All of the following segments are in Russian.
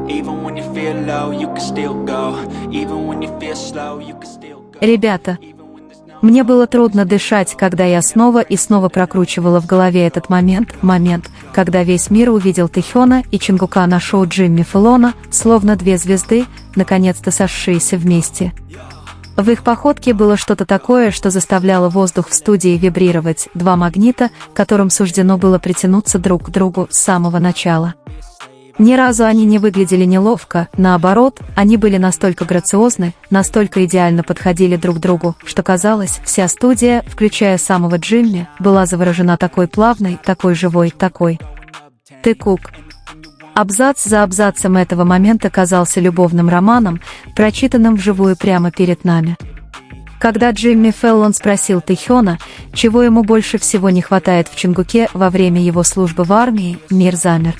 Even when you feel low, you can still go. Even when you feel slow, you can still go. Ребята, мне было трудно дышать, когда я снова и снова прокручивала в голове этот момент, когда весь мир увидел Тэхёна и Чингука на шоу Джимми Фэллона, словно две звезды, наконец-то сошедшиеся вместе. В их походке было что-то такое, что заставляло воздух в студии вибрировать, два магнита, которым суждено было притянуться друг к другу с самого начала. Ни разу они не выглядели неловко, наоборот, они были настолько грациозны, настолько идеально подходили друг другу, что казалось, вся студия, включая самого Джимми, была заворожена такой плавной, такой живой, такой. Тэкук. Абзац за абзацем этого момента казался любовным романом, прочитанным вживую прямо перед нами. Когда Джимми Фэллон спросил Тэхёна, чего ему больше всего не хватает в Чингуке во время его службы в армии, мир замер.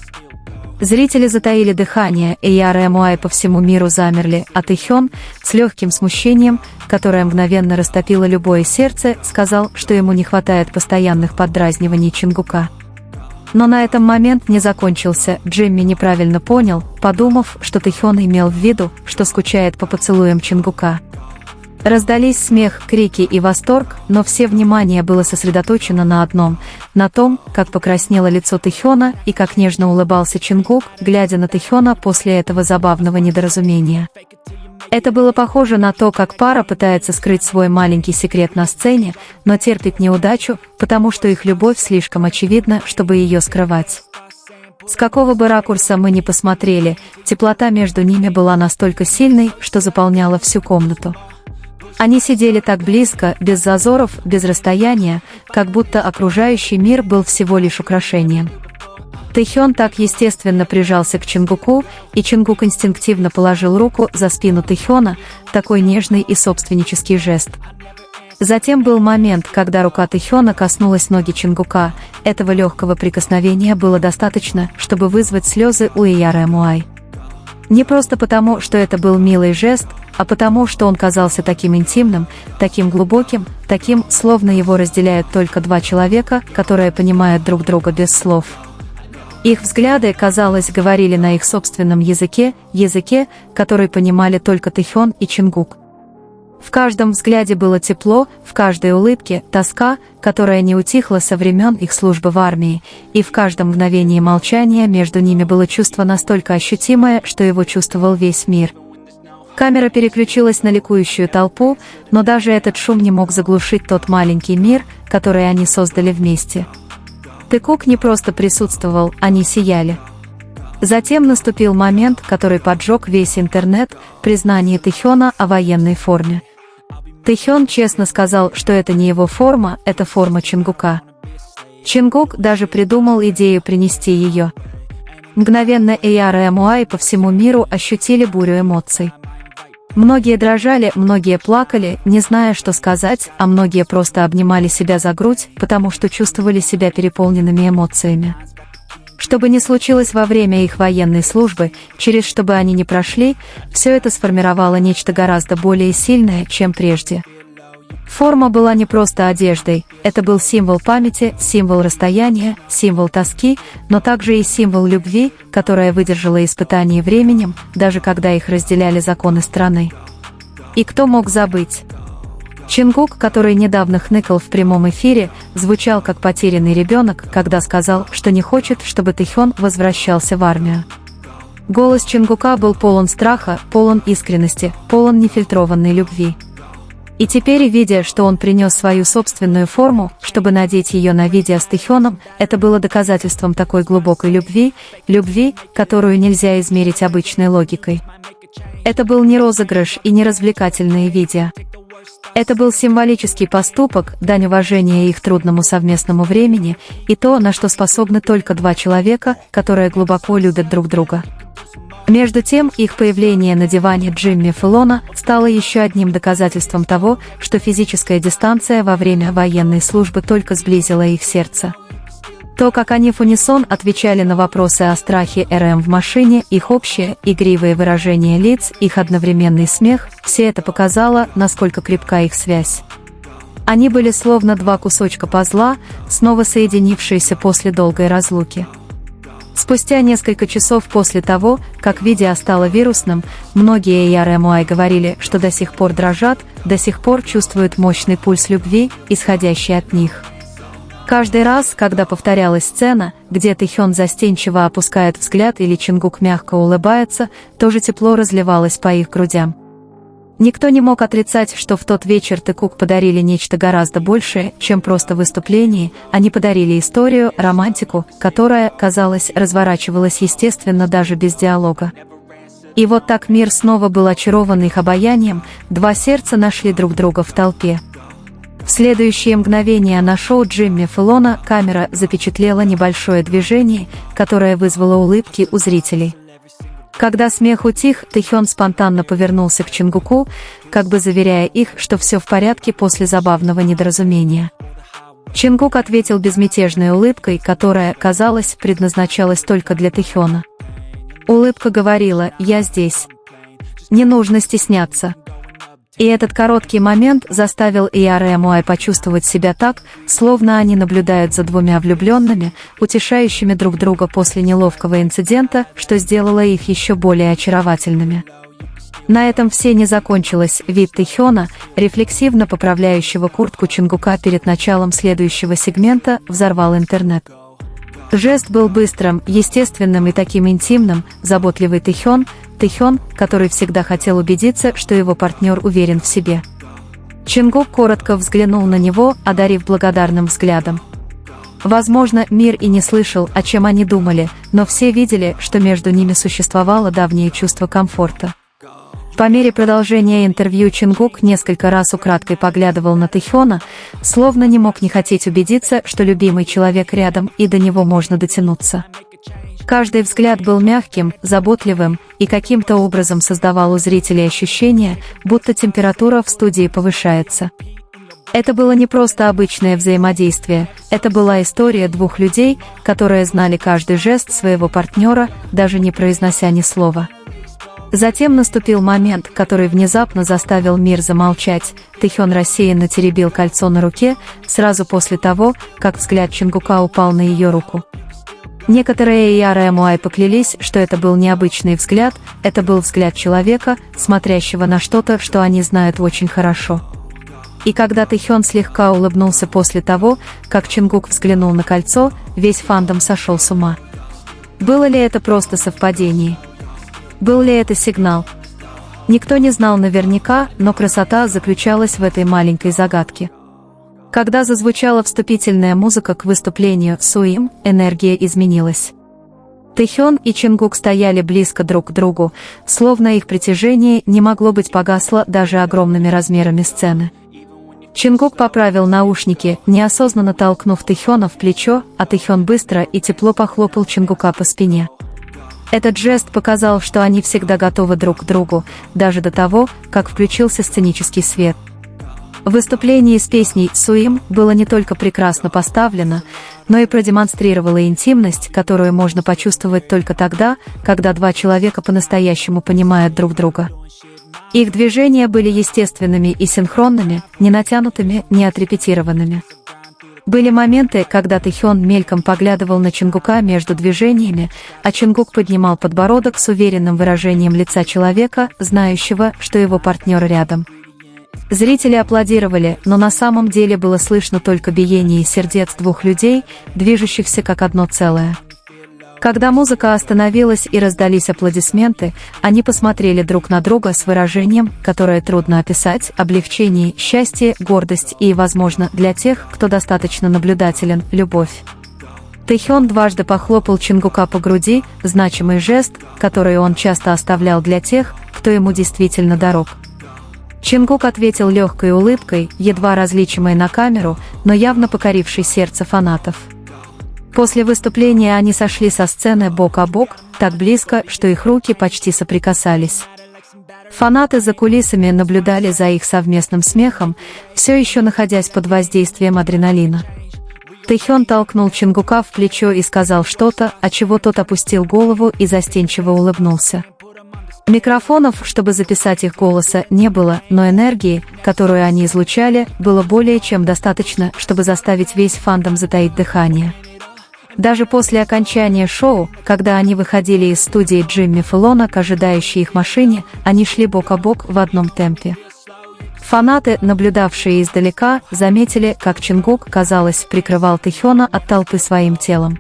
Зрители затаили дыхание, и Ямуай по всему миру замерли, а Тэхён, с легким смущением, которое мгновенно растопило любое сердце, сказал, что ему не хватает постоянных поддразниваний Чингука. Но на этом момент не закончился, Джимми неправильно понял, подумав, что Тэхён имел в виду, что скучает по поцелуям Чингука. Раздались смех, крики и восторг, но все внимание было сосредоточено на одном, на том, как покраснело лицо Тэхёна и как нежно улыбался Чингук, глядя на Тэхёна после этого забавного недоразумения. Это было похоже на то, как пара пытается скрыть свой маленький секрет на сцене, но терпит неудачу, потому что их любовь слишком очевидна, чтобы ее скрывать. С какого бы ракурса мы ни посмотрели, теплота между ними была настолько сильной, что заполняла всю комнату. Они сидели так близко, без зазоров, без расстояния, как будто окружающий мир был всего лишь украшением. Тэхён так естественно прижался к Чингуку, и Чингук инстинктивно положил руку за спину Тэхёна, такой нежный и собственнический жест. Затем был момент, когда рука Тэхёна коснулась ноги Чингука. Этого легкого прикосновения было достаточно, чтобы вызвать слезы у Ямуай. Не просто потому, что это был милый жест, а потому, что он казался таким интимным, таким глубоким, таким, словно его разделяют только два человека, которые понимают друг друга без слов. Их взгляды, казалось, говорили на их собственном языке, который понимали только Тэхён и Чингук. В каждом взгляде было тепло, в каждой улыбке тоска, которая не утихла со времен их службы в армии, и в каждом мгновении молчания между ними было чувство настолько ощутимое, что его чувствовал весь мир. Камера переключилась на ликующую толпу, но даже этот шум не мог заглушить тот маленький мир, который они создали вместе. Тэкук не просто присутствовал, они сияли. Затем наступил момент, который поджег весь интернет, признание Тэхёна о военной форме. Тэхён честно сказал, что это не его форма, это форма Чингука. Чингук даже придумал идею принести ее. Мгновенно Ямуай по всему миру ощутили бурю эмоций. Многие дрожали, многие плакали, не зная, что сказать, а многие просто обнимали себя за грудь, потому что чувствовали себя переполненными эмоциями. Что бы ни случилось во время их военной службы, через что бы они ни прошли, все это сформировало нечто гораздо более сильное, чем прежде. Форма была не просто одеждой, это был символ памяти, символ расстояния, символ тоски, но также и символ любви, которая выдержала испытание временем, даже когда их разделяли законы страны. И кто мог забыть? Чингук, который недавно хныкал в прямом эфире, звучал как потерянный ребенок, когда сказал, что не хочет, чтобы Тэхён возвращался в армию. Голос Чингука был полон страха, полон искренности, полон нефильтрованной любви. И теперь, видя, что он принес свою собственную форму, чтобы надеть ее на видео с Тэхёном, это было доказательством такой глубокой любви, которую нельзя измерить обычной логикой. Это был не розыгрыш и не развлекательные видео. Это был символический поступок, дань уважения их трудному совместному времени, и то, на что способны только два человека, которые глубоко любят друг друга. Между тем, их появление на диване Джимми Фэллона стало еще одним доказательством того, что физическая дистанция во время военной службы только сблизила их сердца. То, как они в унисон отвечали на вопросы о страхе в машине, их общее, игривое выражение лиц, их одновременный смех, все это показало, насколько крепка их связь. Они были словно два кусочка пазла, снова соединившиеся после долгой разлуки. Спустя несколько часов после того, как видео стало вирусным, многие ARMY говорили, что до сих пор дрожат, до сих пор чувствуют мощный пульс любви, исходящий от них. Каждый раз, когда повторялась сцена, где Тэхён застенчиво опускает взгляд или Чингук мягко улыбается, тоже тепло разливалось по их грудям. Никто не мог отрицать, что в тот вечер Тэкук подарили нечто гораздо большее, чем просто выступление, они подарили историю, романтику, которая, казалось, разворачивалась естественно даже без диалога. И вот так мир снова был очарован их обаянием, два сердца нашли друг друга в толпе. В следующие мгновения на шоу Джимми Фэллона камера запечатлела небольшое движение, которое вызвало улыбки у зрителей. Когда смех утих, Тэхён спонтанно повернулся к Чингуку, как бы заверяя их, что все в порядке после забавного недоразумения. Чингук ответил безмятежной улыбкой, которая, казалось, предназначалась только для Тэхёна. Улыбка говорила: «Я здесь. Не нужно стесняться». И этот короткий момент заставил ARMY почувствовать себя так, словно они наблюдают за двумя влюбленными, утешающими друг друга после неловкого инцидента, что сделало их еще более очаровательными. На этом все не закончилось. Вид Тэхёна, рефлексивно поправляющего куртку Чингука перед началом следующего сегмента, взорвал интернет. Жест был быстрым, естественным и таким интимным. Заботливый Тэхён, который всегда хотел убедиться, что его партнер уверен в себе. Чингук коротко взглянул на него, одарив благодарным взглядом. Возможно, мир и не слышал, о чем они думали, но все видели, что между ними существовало давнее чувство комфорта. По мере продолжения интервью Чингук несколько раз украдкой поглядывал на Тэхёна, словно не мог не хотеть убедиться, что любимый человек рядом и до него можно дотянуться. Каждый взгляд был мягким, заботливым и каким-то образом создавал у зрителей ощущение, будто температура в студии повышается. Это было не просто обычное взаимодействие, это была история двух людей, которые знали каждый жест своего партнера, даже не произнося ни слова. Затем наступил момент, который внезапно заставил мир замолчать. Тэхён рассеянно теребил кольцо на руке, сразу после того, как взгляд Чингука упал на ее руку. Некоторые ARMY поклялись, что это был необычный взгляд, это был взгляд человека, смотрящего на что-то, что они знают очень хорошо. И когда Тэхён слегка улыбнулся после того, как Чингук взглянул на кольцо, весь фандом сошел с ума. Было ли это просто совпадение? Был ли это сигнал? Никто не знал наверняка, но красота заключалась в этой маленькой загадке. Когда зазвучала вступительная музыка к выступлению Суим, энергия изменилась. Тэхён и Чингук стояли близко друг к другу, словно их притяжение не могло быть погасло даже огромными размерами сцены. Чингук поправил наушники, неосознанно толкнув Тэхёна в плечо, а Тэхён быстро и тепло похлопал Чингука по спине. Этот жест показал, что они всегда готовы друг к другу, даже до того, как включился сценический свет. Выступление с песней «Суим» было не только прекрасно поставлено, но и продемонстрировало интимность, которую можно почувствовать только тогда, когда два человека по-настоящему понимают друг друга. Их движения были естественными и синхронными, не натянутыми, не отрепетированными. Были моменты, когда Тэхён мельком поглядывал на Чингука между движениями, а Чингук поднимал подбородок с уверенным выражением лица человека, знающего, что его партнер рядом. Зрители аплодировали, но на самом деле было слышно только биение сердец двух людей, движущихся как одно целое. Когда музыка остановилась и раздались аплодисменты, они посмотрели друг на друга с выражением, которое трудно описать: облегчение, счастье, гордость и, возможно, для тех, кто достаточно наблюдателен, любовь. Тэхён дважды похлопал Чингука по груди, значимый жест, который он часто оставлял для тех, кто ему действительно дорог. Чингук ответил легкой улыбкой, едва различимой на камеру, но явно покорившей сердце фанатов. После выступления они сошли со сцены бок о бок, так близко, что их руки почти соприкасались. Фанаты за кулисами наблюдали за их совместным смехом, все еще находясь под воздействием адреналина. Тэхён толкнул Чингука в плечо и сказал что-то, отчего тот опустил голову и застенчиво улыбнулся. Микрофонов, чтобы записать их голоса, не было, но энергии, которую они излучали, было более чем достаточно, чтобы заставить весь фандом затаить дыхание. Даже после окончания шоу, когда они выходили из студии Джимми Фэллона к ожидающей их машине, они шли бок о бок в одном темпе. Фанаты, наблюдавшие издалека, заметили, как Чингук, казалось, прикрывал Тэхёна от толпы своим телом.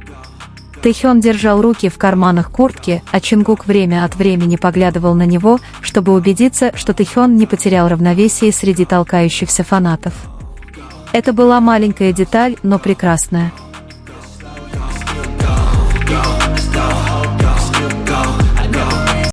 Тэхён держал руки в карманах куртки, а Чингук время от времени поглядывал на него, чтобы убедиться, что Тэхён не потерял равновесие среди толкающихся фанатов. Это была маленькая деталь, но прекрасная.